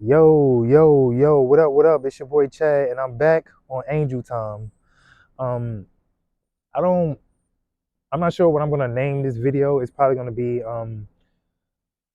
Yo, yo, yo, what up, what up? It's your boy Chad, and I'm back on Angel Time. Um, I don't, I'm not sure what I'm gonna name this video. It's probably gonna be,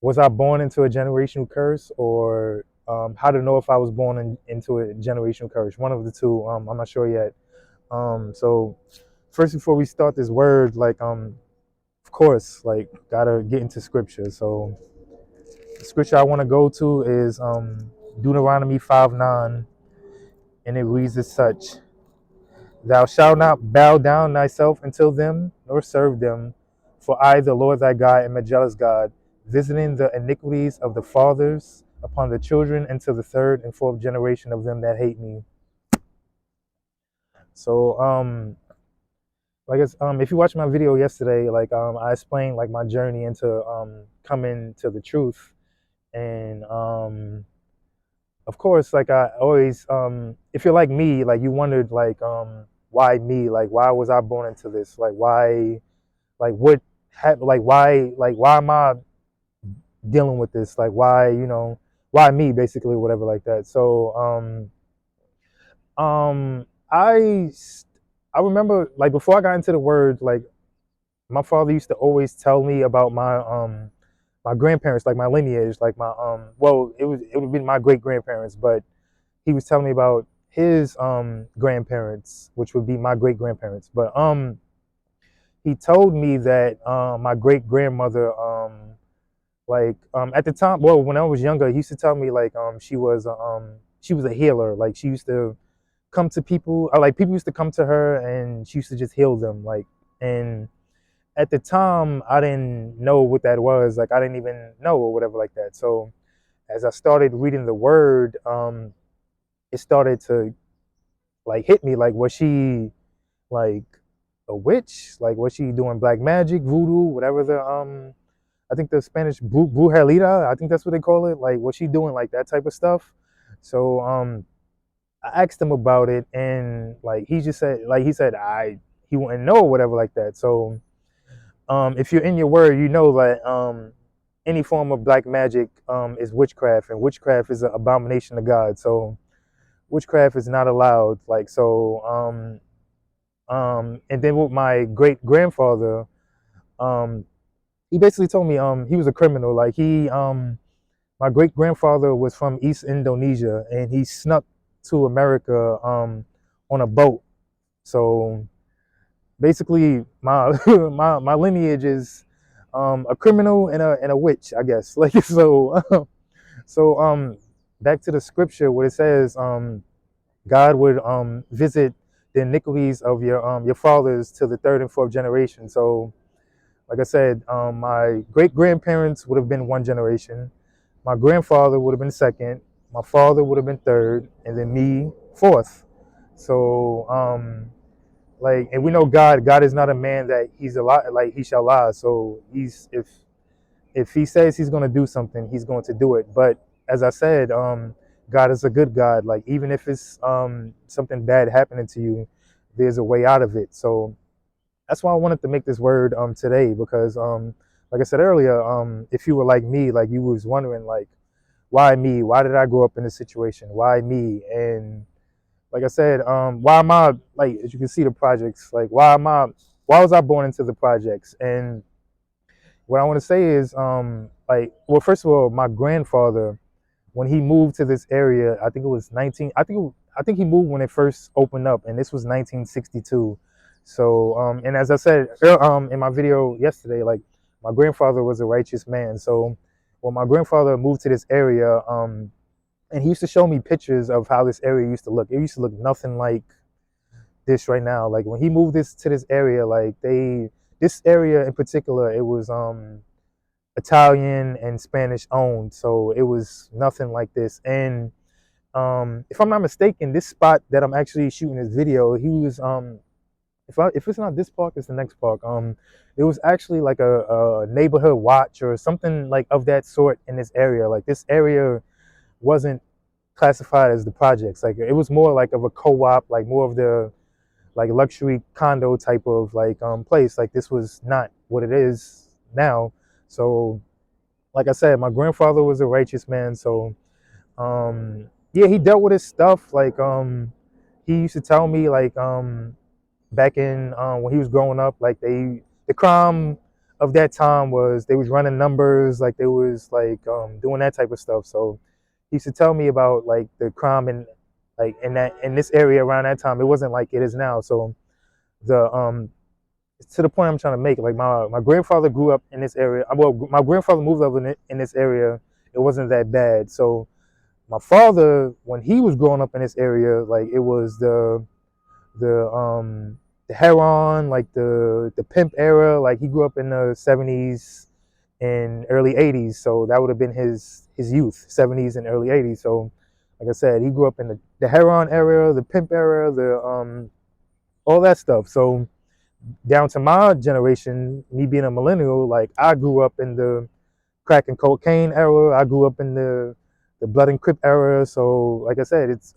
was I born into a generational curse, or how to know if I was born into a generational curse? One of the two. I'm not sure yet. So first, before we start this word, of course, like, gotta get into scripture. So the scripture I want to go to is Deuteronomy 5:9, and it reads as such. Thou shalt not bow down thyself until them, nor serve them. For I, the Lord thy God, am a jealous God, visiting the iniquities of the fathers upon the children until the third and fourth generation of them that hate me. So, if you watched my video yesterday, I explained like my journey into coming to the truth, and of course, like I always, if you're like me, like you wondered, why me? Like, why was I born into this? Like, why? Like, what happened? Why am I dealing with this? Like, why me? Basically, whatever, like that. So, um, I, I remember, like, before I got into the word, like, my father used to always tell me about my grandparents, like my lineage, like it would have been my great grandparents, but he was telling me about his grandparents, which would be my great grandparents. But he told me that my great grandmother, at the time, well, when I was younger, he used to tell me she was a healer. Like, she used to come to people, like people used to come to her, and she used to just heal them. And at the time, I didn't know what that was. Like, I didn't even know, or whatever, like that. So as I started reading the word, it started to like hit me. Like, was she like a witch? Like, was she doing black magic, voodoo, whatever the I think the Spanish brujeria, I think that's what they call it. Like, was she doing like that type of stuff? So I asked him about it, and like he just said, like he said, he wouldn't know, or whatever, like that. So if you're in your word, you know that any form of black magic is witchcraft, and witchcraft is an abomination to God. So witchcraft is not allowed. And then with my great grandfather, um, he basically told me he was a criminal. My great grandfather was from East Indonesia, and he snuck to America on a boat. So basically, my my lineage is a criminal and a witch, I guess. Like, so back to the scripture, what it says, God would visit the iniquities of your fathers to the third and fourth generation. So, like I said, my great grandparents would have been one generation, my grandfather would have been second, my father would have been third, and then me fourth. So, and we know God. God is not a man that he's a lot like he shall lie. So if he says he's going to do something, he's going to do it. But as I said, God is a good God. Like, even if it's something bad happening to you, there's a way out of it. So that's why I wanted to make this word today, because like I said earlier, if you were like me, like you was wondering, like, why me? Why did I grow up in this situation? Why me? And like I said, why am I, like, as you can see, the projects, like, why was I born into the projects? And what I want to say is, well, first of all, my grandfather, when he moved to this area, I think it was 19, I think he moved when it first opened up, and this was 1962. So, and as I said in my video yesterday, like, my grandfather was a righteous man. So when my grandfather moved to this area, and he used to show me pictures of how this area used to look. It used to look nothing like this right now. Like, when he moved this to this area, this area in particular, it was Italian and Spanish owned, so it was nothing like this. And if I'm not mistaken, this spot that I'm actually shooting this video, he was if it's not this park, it's the next park. It was actually like a neighborhood watch or something like of that sort in this area. Like, this area wasn't classified as the projects. Like, it was more like of a co-op, like more of the like luxury condo type of place. Like, this was not what it is now. So like I said, my grandfather was a righteous man. So Yeah, he dealt with his stuff. Like he used to tell me like back in when he was growing up, like the crime of that time was they was running numbers, like they was like doing that type of stuff. So he used to tell me about like the crime in like in this area around that time. It wasn't like it is now. So the to the point I'm trying to make, like my grandfather grew up in this area. Well, my grandfather moved up in this area. It wasn't that bad. So my father, when he was growing up in this area, like it was the heroin, like the pimp era. Like he grew up in the 70s and early 80s, so that would have been his youth, 70s and early 80s. So like I said, he grew up in the heroin era, the pimp era, the all that stuff. So down to my generation, me being a millennial, like I grew up in the crack and cocaine era. I grew up in the blood and crip era. So like I said, it's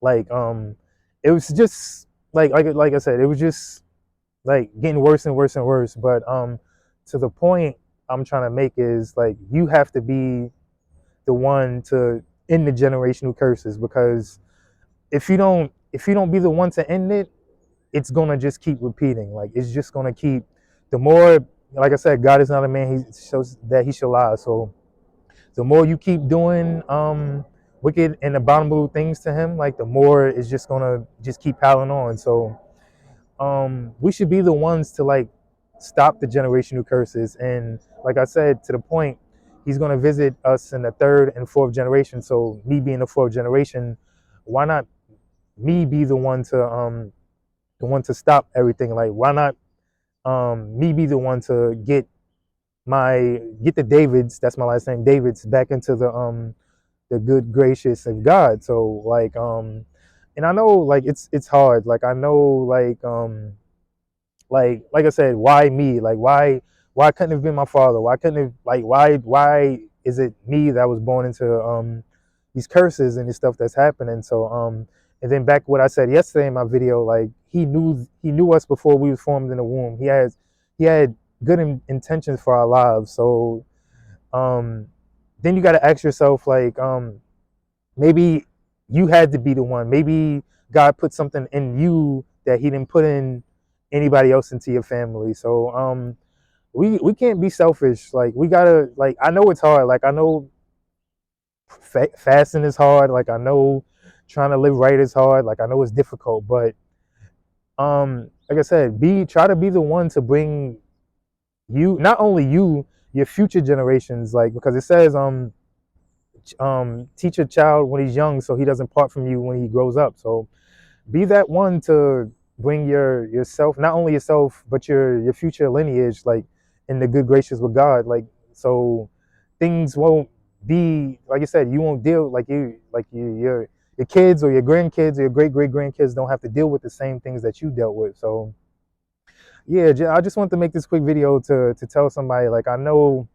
like it was just like I said, it was just like getting worse and worse and worse. But to the point I'm trying to make is like you have to be the one to end the generational curses, because if you don't be the one to end it, it's gonna just keep repeating. Like it's just gonna keep the more, like I said, God is not a man he shows that he shall lie. So the more you keep doing wicked and abominable things to him, like the more it's just gonna just keep piling on. So we should be the ones to like stop the generational curses. And like I said, to the point, he's gonna visit us in the third and fourth generation. So me being the fourth generation, why not me be the one to stop everything? Like why not me be the one to get the Davids, that's my last name, Davids, back into the good gracious of God. So like and I know like it's hard. Like I know like I said, why me? Like why couldn't it have been my father? Why couldn't it like why is it me that was born into these curses and this stuff that's happening? So and then back what I said yesterday in my video, like he knew us before we was formed in the womb. He had good intentions for our lives. So um then you got to ask yourself like maybe you had to be the one. Maybe God put something in you that he didn't put in anybody else into your family. So we can't be selfish. Like we gotta, like I know it's hard. Like I know fasting is hard. Like I know trying to live right is hard. Like I know it's difficult, but like I said, try to be the one to bring you, not only you, your future generations. Like because it says teach a child when he's young so he doesn't part from you when he grows up. So be that one to bring yourself, not only yourself but your future lineage, like in the good gracious with God. Like so things won't be like you said, you won't deal like your kids or your grandkids or your great grandkids don't have to deal with the same things that you dealt with. So yeah, I just want to make this quick video to tell somebody, like I know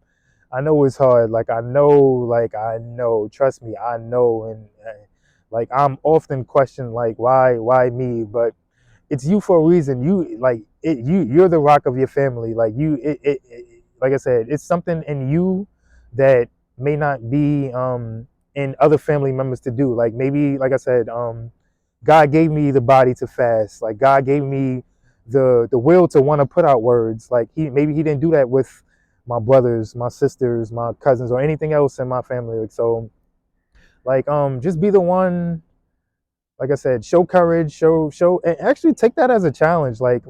it's hard. Like I know, trust me, I know. And like I'm often questioned, like why me? But it's you for a reason. You're the rock of your family. Like like I said, it's something in you that may not be in other family members to do. Like maybe, like I said, God gave me the body to fast. Like God gave me the will to want to put out words. Like maybe he didn't do that with my brothers, my sisters, my cousins, or anything else in my family. Like so, like just be the one. Like I said, show courage, and actually take that as a challenge. Like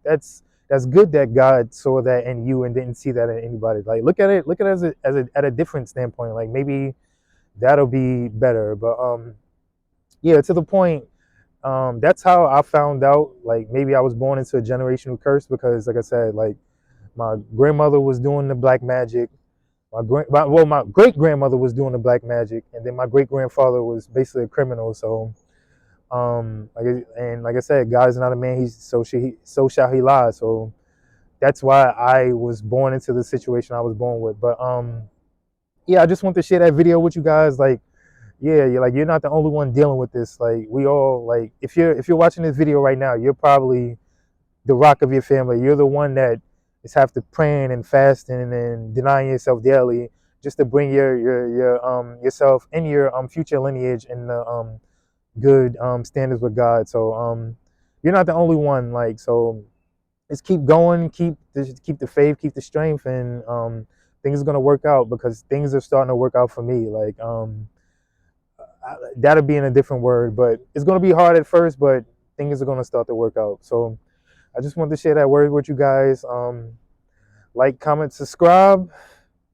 that's good that God saw that in you and didn't see that in anybody. Like look at it at a different standpoint. Like maybe that'll be better. But yeah, to the point. That's how I found out. Like maybe I was born into a generational curse because, like I said, like my grandmother was doing the black magic. My great grandmother was doing the black magic, and then my great grandfather was basically a criminal. So, like I said, God is not a man; so shall he lie. So that's why I was born into the situation I was born with. But yeah, I just want to share that video with you guys. Like, yeah, you're not the only one dealing with this. Like, we all like if you're watching this video right now, you're probably the rock of your family. You're the one that is have to praying and fasting and denying yourself daily. just to bring your yourself and your future lineage in the good standards with God. So you're not the only one. Like, so just keep going, keep the faith, keep the strength, and things are gonna work out, because things are starting to work out for me. Like that'll be in a different word, but it's gonna be hard at first, but things are gonna start to work out. So I just wanted to share that word with you guys. Like, comment, subscribe.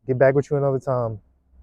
Get back with you another time.